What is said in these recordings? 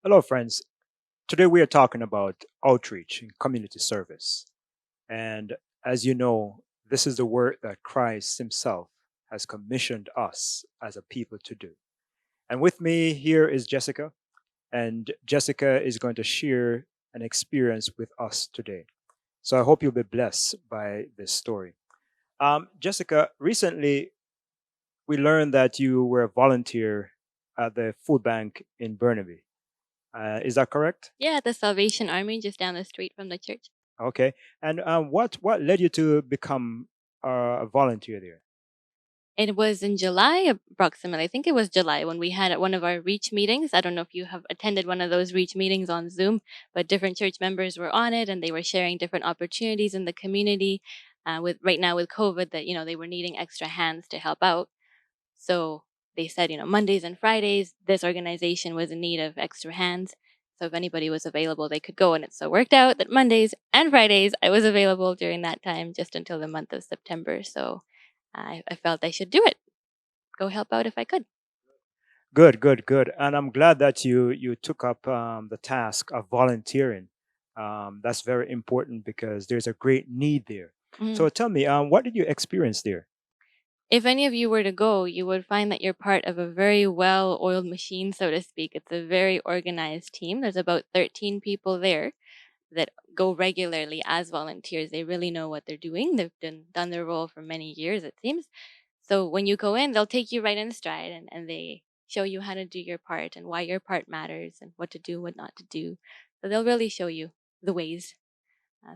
Hello, friends. Today we are talking about outreach and community service. And as you know, this is the work that Christ Himself has commissioned us as a people to do. And with me here is Jessica, and Jessica is going to share an experience with us today. So I hope you'll be blessed by this story. Jessica, recently we learned that you were a volunteer at the food bank in Burnaby. Is that correct? Yeah, the Salvation Army just down the street from the church. Okay. And what led you to become a volunteer there? It was in July, approximately. I think it was July when we had one of our Reach meetings. I don't know if you have attended one of those Reach meetings on Zoom, but different church members were on it and they were sharing different opportunities in the community. With right now with COVID, that they were needing extra hands to help out. So they said, Mondays and Fridays, this organization was in need of extra hands. So if anybody was available, they could go. And it so worked out that Mondays and Fridays, I was available during that time just until the month of September. So I felt I should do it, go help out if I could. Good, good, good. And I'm glad that you took up the task of volunteering. That's very important because there's a great need there. Mhm. So tell me, what did you experience there? If any of you were to go, you would find that you're part of a very well oiled machine, so to speak. It's a very organized team. There's about 13 people there that go regularly as volunteers. They really know what they're doing. They've done their role for many years, it seems. So when you go in, they'll take you right in stride and they show you how to do your part and why your part matters and what to do, what not to do. So they'll really show you the ways.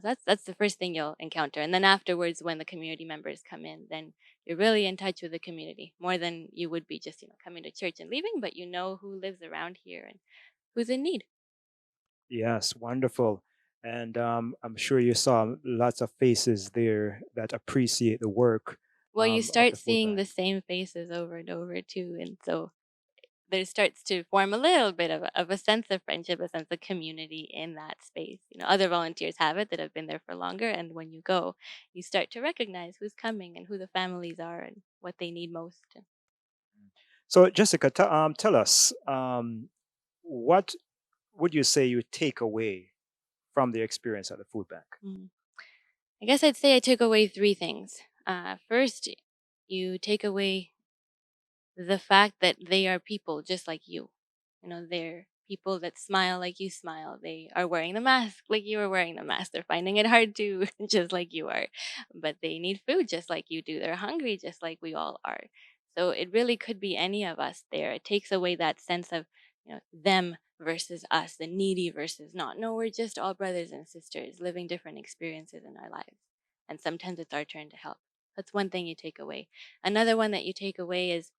That's the first thing you'll encounter. And then afterwards, when the community members come in, then you're really in touch with the community more than you would be just coming to church and leaving, but you know who lives around here and who's in need. Yes, wonderful. And I'm sure you saw lots of faces there that appreciate the work Well, you of start the food seeing bank. the same faces over and over too, and so there starts to form a little bit of a sense of friendship, a sense of community in that space. Other volunteers have it that have been there for longer, and when you go, you start to recognize who's coming and who the families are and what they need most. So Jessica, tell us, what would you say you take away from the experience at the food bank? Mhm. I guess I'd say I took away three things. First, you take away the fact that they are people just like you. They're people that smile like you smile. They are wearing the mask like you are wearing the mask. They're finding it hard to, just like you are. But they need food just like you do. They're hungry just like we all are. So it really could be any of us there. It takes away that sense of, them versus us, the needy versus not. No, we're just all brothers and sisters living different experiences in our lives. And sometimes it's our turn to help. That's one thing you take away. Another one that you take away is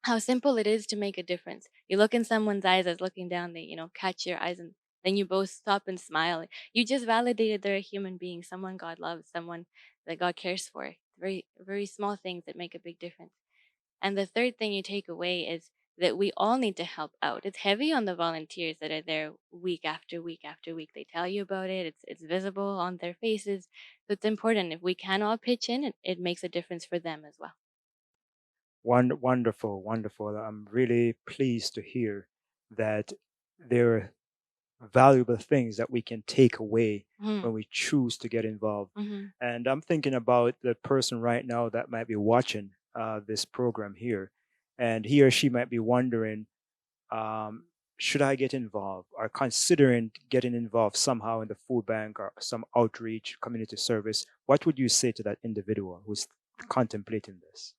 how simple it is to make a difference. You look in someone's eyes as looking down, they, catch your eyes and then you both stop and smile. You just validated they're a human being, someone God loves, someone that God cares for. Very, very small things that make a big difference. And the third thing you take away is that we all need to help out. It's heavy on the volunteers that are there week after week after week. They tell you about it. It's visible on their faces. So it's important. If we can all pitch in, it makes a difference for them as well. Wonderful, wonderful. I'm really pleased to hear that there are valuable things that we can take away Hmm. when we choose to get involved. Hmm. And I'm thinking about the person right now that might be watching this program here, and he or she might be wondering, um, should I get involved, or considering getting involved somehow in the food bank or some outreach community service? What would you say to that individual who's contemplating this?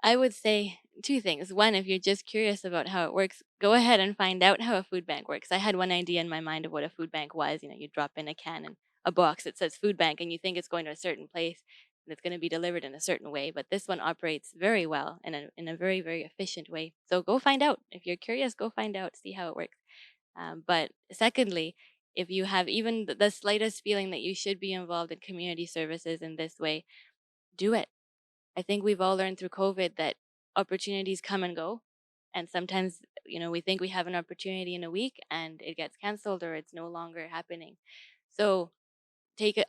I would say two things. One, if you're just curious about how it works, go ahead and find out how a food bank works. I had one idea in my mind of what a food bank was. You drop in a can and a box that says food bank, and you think it's going to a certain place and it's going to be delivered in a certain way. But this one operates very well in a very, very efficient way. So go find out. If you're curious, go find out, see how it works. But secondly, if you have even the slightest feeling that you should be involved in community services in this way, do it. I think we've all learned through COVID that opportunities come and go. And sometimes, we think we have an opportunity in a week and it gets canceled or it's no longer happening. So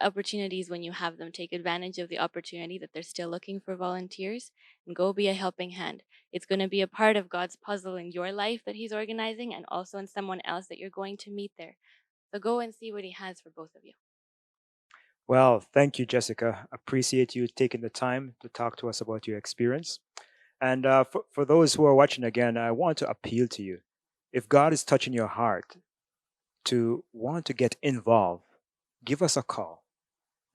opportunities when you have them. Take advantage of the opportunity that they're still looking for volunteers and go be a helping hand. It's going to be a part of God's puzzle in your life that He's organizing and also in someone else that you're going to meet there. So go and see what He has for both of you. Well, thank you, Jessica. Appreciate you taking the time to talk to us about your experience. And for those who are watching again, I want to appeal to you. If God is touching your heart to want to get involved, give us a call.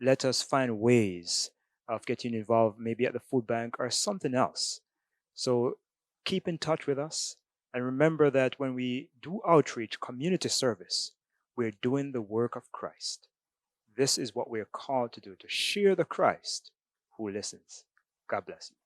Let us find ways of getting involved, maybe at the food bank or something else. So keep in touch with us. And remember that when we do outreach, community service, we're doing the work of Christ. This is what we're called to do, to share the Christ who listens. God bless you.